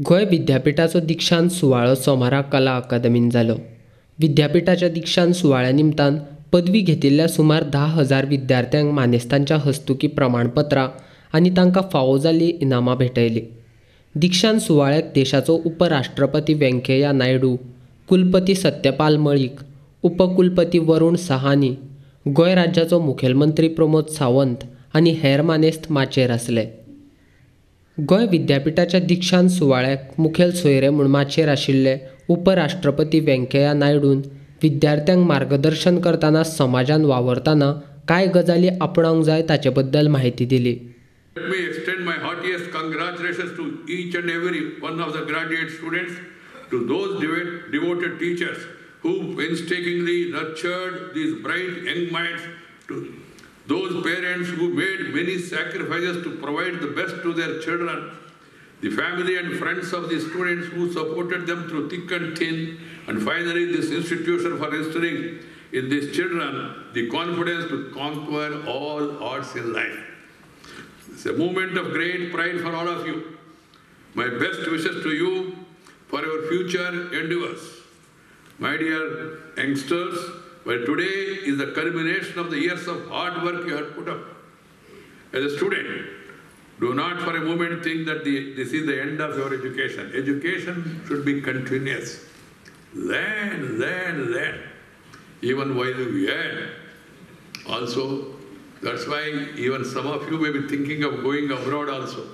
गोंय विद्यापीठाचो दिक्षांत सुवाळो सोमारा कला अकादमींत जालो. विद्यापीठाच्या दिक्षांत सुवाळ्या निमतान पदवी घेतिल्ल्या सुमार 10,000 विद्यार्थ्यांक मानेस्तांच्या हस्तुकी प्रमाणपत्रां आनी तांकां फावो जाल्लीं इनामां भेटयलीं. दिक्षांत सुवाळ्याक देशाचो उपराष्ट्रपती व्यंकय्या नायडू, कुलपती सत्यपाल मळीक, उपकुलपती वरुण सहानी, गोंय राज्याचो मुखेलमंत्री प्रमोद सावंत आनी हेर मानेस्त माचयेर आसले. गोंय विद्यापीठाच्या दिक्षांत सुवाळ्याक मुखेल सोयरे म्हूण माचयेर आशिल्ले उपराष्ट्रपती व्यंकय्या नायडून विद्यार्थ्यांक मार्गदर्शन करतना समाजांत वावरतना कांय गजाली आपणावंक जाय ताचे बद्दल म्हायती दिली. Let me extend my heartiest congratulations to each and every one of the graduate students, to those devoted teachers who painstakingly nurtured these bright young minds, to those parents who made many sacrifices to provide the best to their children, the family and friends of the students who supported them through thick and thin, and finally this institution for instilling in these children the confidence to conquer all odds in life. It's a moment of great pride for all of you. My best wishes to you for your future endeavors. My dear youngsters, well, today is the culmination of the years of hard work you have put up. As a student, do not for a moment think that this is the end of your education. Education should be continuous. Learn. Even while you learn. Also, that's why even some of you may be thinking of going abroad also.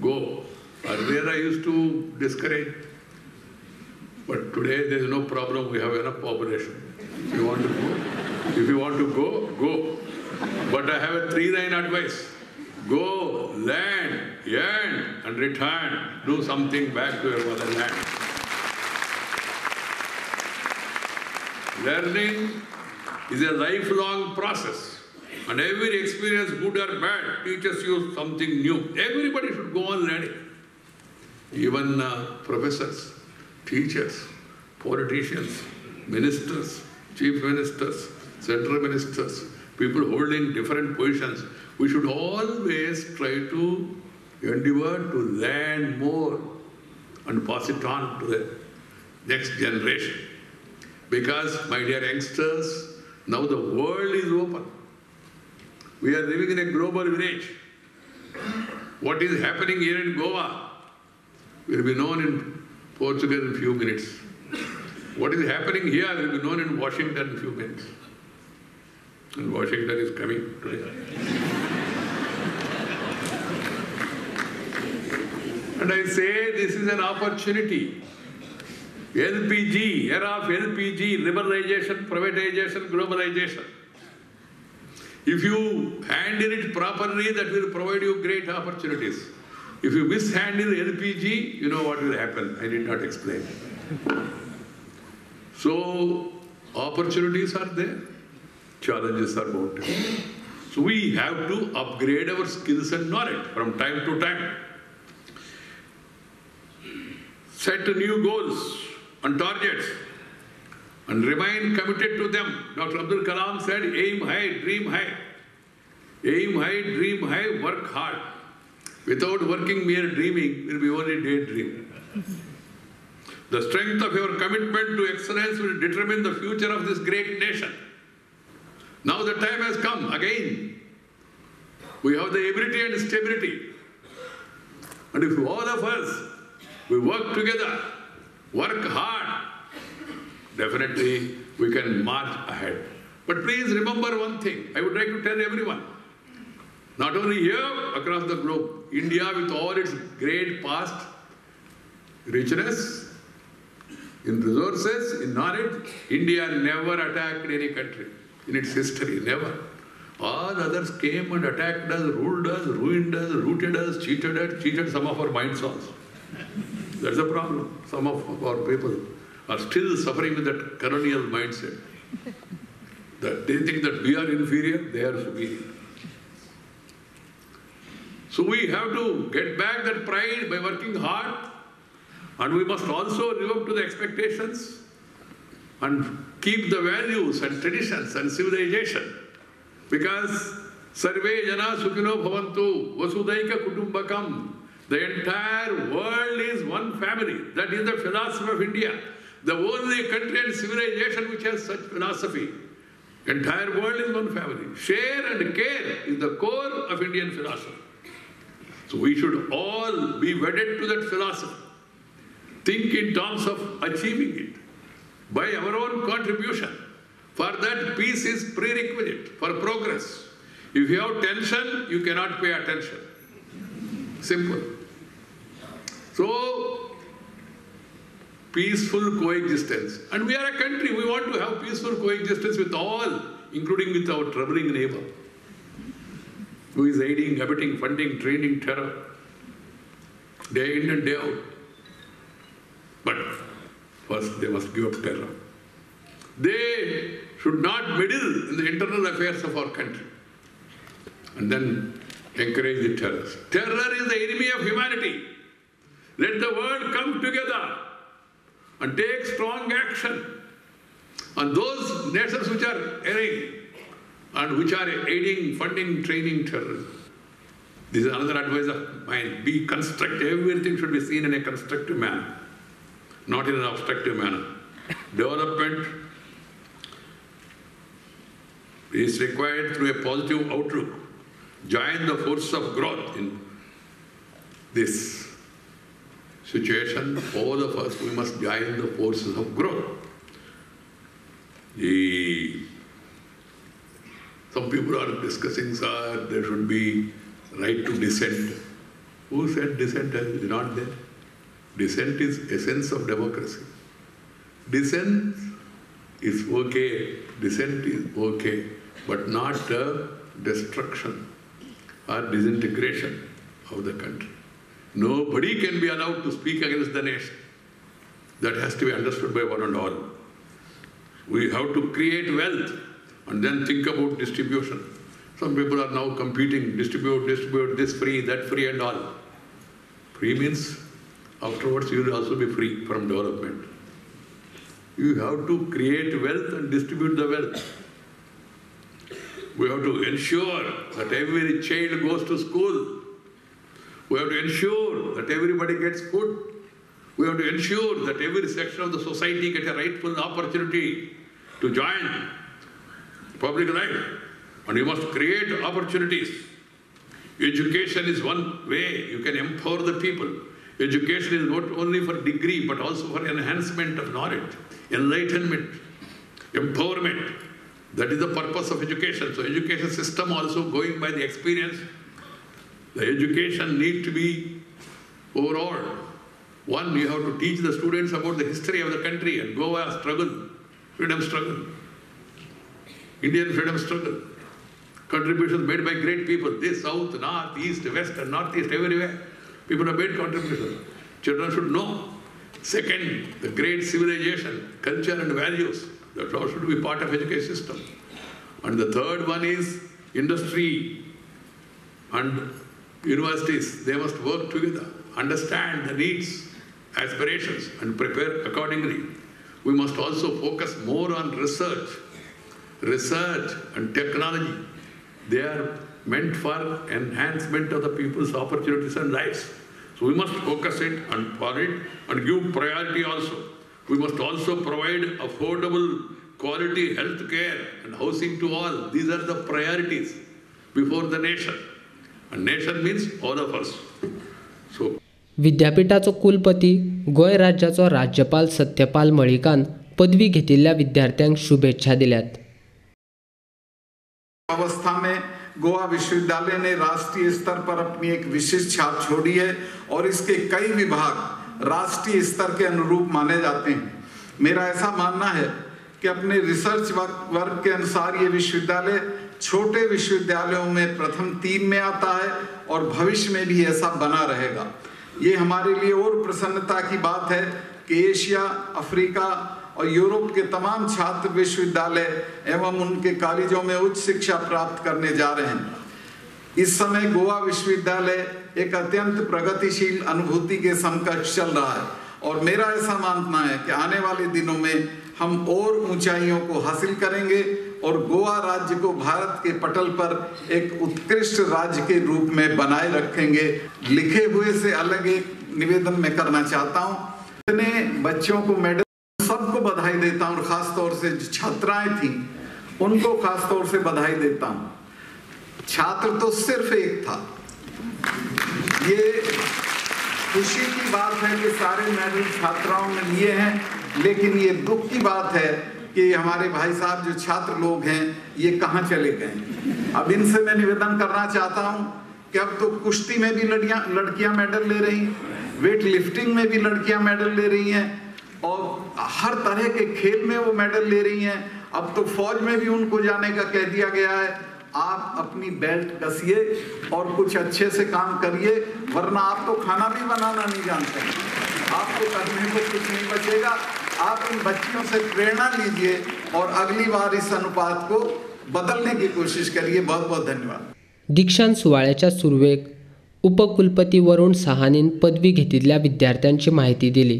Go. Earlier I used to discourage. But today there is no problem. We have enough population. If you want to go, go. But I have a 3-line advice. Go, learn, earn, and return. Do something back to your motherland. Learning is a lifelong process. And every experience, good or bad, teaches you something new. Everybody should go on learning. Even professors, teachers, politicians, ministers, chief ministers, central ministers, people holding different positions. We should always try to endeavor to learn more and pass it on to the next generation. Because, my dear youngsters, now the world is open. We are living in a global village. What is happening here in Goa will be known in Portugal in a few minutes. What is happening here will be known in Washington in a few minutes. And Washington is coming today. And I say this is an opportunity. LPG, era of LPG, liberalization, privatization, globalization. If you handle it properly, that will provide you great opportunities. If you mishandle LPG, you know what will happen. I did not explain. So, opportunities are there, challenges are mounted. So we have to upgrade our skills and knowledge from time to time. Set new goals and targets and remain committed to them. Dr. Abdul Kalam said, aim high, dream high. Aim high, dream high, work hard. Without working, mere dreaming will be only daydream. The strength of your commitment to excellence will determine the future of this great nation. Now the time has come again. We have the ability and stability. And if all of us, we work together, work hard, definitely we can march ahead. But please remember one thing, I would like to tell everyone, not only here, across the globe, India with all its great past richness, in resources, in knowledge, India never attacked any country in its history, never. All others came and attacked us, ruled us, ruined us, rooted us, cheated some of our minds also. That's the problem. Some of our people are still suffering with that colonial mindset. That they think that we are inferior, they are superior. So we have to get back that pride by working hard, and we must also live up to the expectations and keep the values and traditions and civilization. Because Sarve Jana Sukhino Bhavantu Vasudaika Kutumbakam The entire world is one family. That is the philosophy of India. The only country and civilization which has such philosophy. Entire world is one family. Share and care is the core of Indian philosophy. So we should all be wedded to that philosophy. Think in terms of achieving it by our own contribution. For that, peace is prerequisite for progress. If you have tension, you cannot pay attention. Simple. So, peaceful coexistence. And we are a country, we want to have peaceful coexistence with all, including with our troubling neighbor, who is aiding, abetting, funding, training terror, day in and day out. But first they must give up terror. They should not meddle in the internal affairs of our country and then encourage the terrorists. Terror is the enemy of humanity. Let the world come together and take strong action on those nations which are erring and which are aiding, funding, training terrorism. This is another advice of mine. Be constructive. Everything should be seen in a constructive manner, not in an obstructive manner. Development is required through a positive outlook. Join the force of growth in this situation. All of us, we must join the forces of growth. Some people are discussing, sir, there should be right to dissent. Who said dissent is not there? Dissent is essence of democracy. Dissent is okay, dissent is okay, but not destruction or disintegration of the country. Nobody can be allowed to speak against the nation. That has to be understood by one and all. We have to create wealth and then think about distribution. Some people are now competing, distribute, this free, that free and all. Free means afterwards you will also be free from development. You have to create wealth and distribute the wealth. We have to ensure that every child goes to school. We have to ensure that everybody gets food. We have to ensure that every section of the society gets a rightful opportunity to join public life. And you must create opportunities. Education is one way you can empower the people. Education is not only for degree, but also for enhancement of knowledge, enlightenment, empowerment. That is the purpose of education. So education system also going by the experience. The education needs to be overall. One, you have to teach the students about the history of the country and Goa struggle, freedom struggle, Indian freedom struggle. Contributions made by great people. This, south, north, east, west and northeast, everywhere. People have made contributions. Children should know. Second, the great civilization, culture and values. That all should be part of education system. And the third one is industry and universities. They must work together, understand the needs, aspirations and prepare accordingly. We must also focus more on research and technology. They are meant for enhancement of the people's opportunities and lives. So we must focus it and for it and give priority also. We must also provide affordable quality health care and housing to all. These are the priorities before the nation. And nation means all of us. So विद्यापीठाचो कुलपती गोंय राज्याचो राज्यपाल सत्यपाल मळिकान पदवी घेतिल्ल्या विद्यार्थ्यांक शुभेच्छा दिल्यात. अवस्था में गोवा विश्वविद्यालय ने राष्ट्रीय स्तर पर अपनी एक विशिष्ट छाप छोड़ी है और इसके कई विभाग राष्ट्रीय स्तर के अनुरूप माने जाते हैं. मेरा ऐसा मानना है कि अपने रिसर्च वर्क के अनुसार ये विश्वविद्यालय छोटे विश्वविद्यालयों में प्रथम 3 में आता है और भविष्य में भी ऐसा बना रहेगा. ये हमारे लिए और प्रसन्नता की बात है कि एशिया, अफ्रीका और यूरोप के तमाम छात्र विश्वविद्यालय एवं उनके कॉलेजों में उच्च शिक्षा प्राप्त करने जा रहे हैं. इस समय गोवा विश्वविद्यालय एक अत्यंत प्रगतिशील अनुभूति के समकक्ष चल रहा है और मेरा ऐसा मानना है कि आने वाले दिनों में हम और ऊंचाइयों को हासिल करेंगे और गोवा राज्य को भारत के पटल पर एक उत्कृष्ट राज्य के रूप में बनाए रखेंगे। लिखे हुए से अलग एक निवेदन मैं करना चाहता हूँ। इतने बच्चों को मेडल, सबको बधाई देता हूँ और खास तौर से जो छात्राएं थी उनको खास तौर से बधाई देता हूँ। छात्र तो सिर्फ एक था। ये खुशी की बात है कि सारे मेडल छात्राओं ने लिए हैं, लेकिन ये दुख की बात है कि हमारे भाई साहब जो छात्र लोग हैं ये कहाँ चले गए। अब इनसे मैं निवेदन करना चाहता हूँ कि अब तो कुश्ती में भी लड़कियां मेडल ले रही हैं, वेट लिफ्टिंग में भी लड़कियां मेडल ले रही हैं और हर तरह के खेल में वो मेडल ले रही हैं। अब तो फौज में भी उनको जाने का कह दिया गया है। आप अपनी बेल्ट कसिए और कुछ अच्छे से काम करिए, वरना आप तो खाना भी बनाना नहीं जानते हैं, आपको करने को कुछ नहीं बचेगा। आप इन बच्चियों से प्रेरणा लीजिए और अगली बार इस अनुपात को बदलने की कोशिश करिए। बहुत बहुत धन्यवाद। दीक्षांत सुवाळ्याच्या सुरवेक उपकुलपती वरुण साहानीन पदवी घेतिल्ल्या विद्यार्थ्यांची माहिती दिली।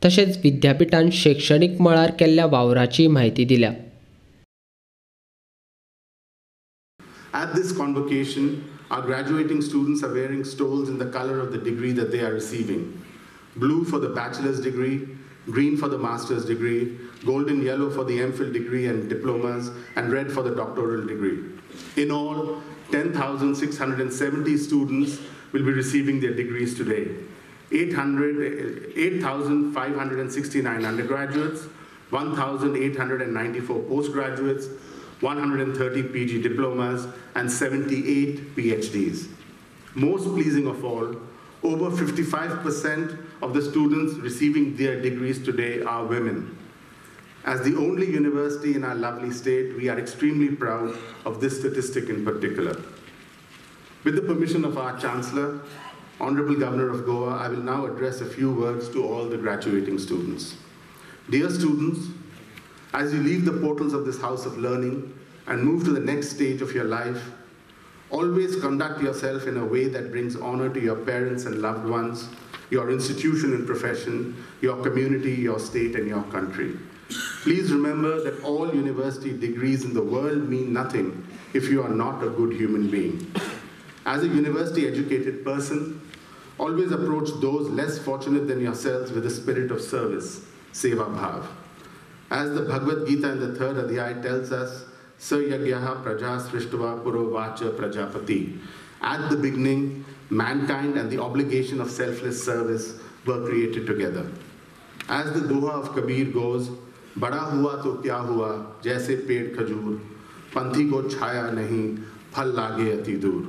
तसेच विद्यापीठान शैक्षणिक मळार केल्ल्या वावराची माहिती दिल्या। At this convocation, our graduating students are wearing stoles in the color of the degree that they are receiving. Blue for the bachelor's degree, green for the master's degree, golden yellow for the MPhil degree and diplomas, and red for the doctoral degree. In all, 10,670 students will be receiving their degrees today. 8,569 undergraduates, 1,894 postgraduates, 130 PG diplomas, and 78 PhDs. Most pleasing of all, over 55% of the students receiving their degrees today are women. As the only university in our lovely state, we are extremely proud of this statistic in particular. With the permission of our Chancellor, Honorable Governor of Goa, I will now address a few words to all the graduating students. Dear students, as you leave the portals of this house of learning and move to the next stage of your life, always conduct yourself in a way that brings honor to your parents and loved ones, your institution and profession, your community, your state, and your country. Please remember that all university degrees in the world mean nothing if you are not a good human being. As a university educated person, always approach those less fortunate than yourselves with a spirit of service, seva bhav. As the Bhagavad Gita in the 3rd Adhyay tells us, Sa yagyaha praja srishtva purovacha prajapati. At the beginning, mankind and the obligation of selfless service were created together. As the doha of Kabir goes, bada hua to kya hua, jaise ped khajur, panthi ko chhaya nahi, phal lage ati dur.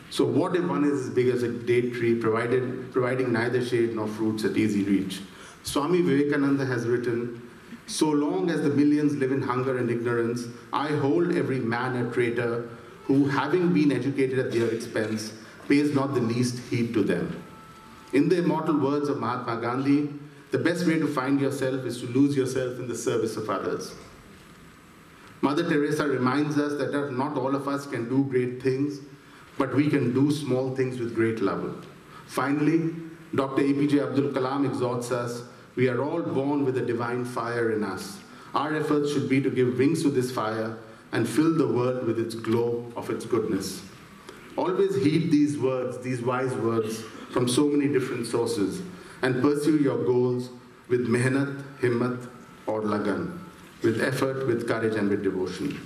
So what if one is as big as a date tree, providing neither shade nor fruits at easy reach? Swami Vivekananda has written, so long as the millions live in hunger and ignorance, I hold every man a traitor who, having been educated at their expense, pays not the least heed to them. In the immortal words of Mahatma Gandhi, the best way to find yourself is to lose yourself in the service of others. Mother Teresa reminds us that not all of us can do great things, but we can do small things with great love. Finally, Dr. APJ Abdul Kalam exhorts us, we are all born with a divine fire in us. Our efforts should be to give wings to this fire and fill the world with its glow of its goodness. Always heed these words, these wise words from so many different sources, and pursue your goals with mehnat, himmat, or lagan, with effort, with courage, and with devotion.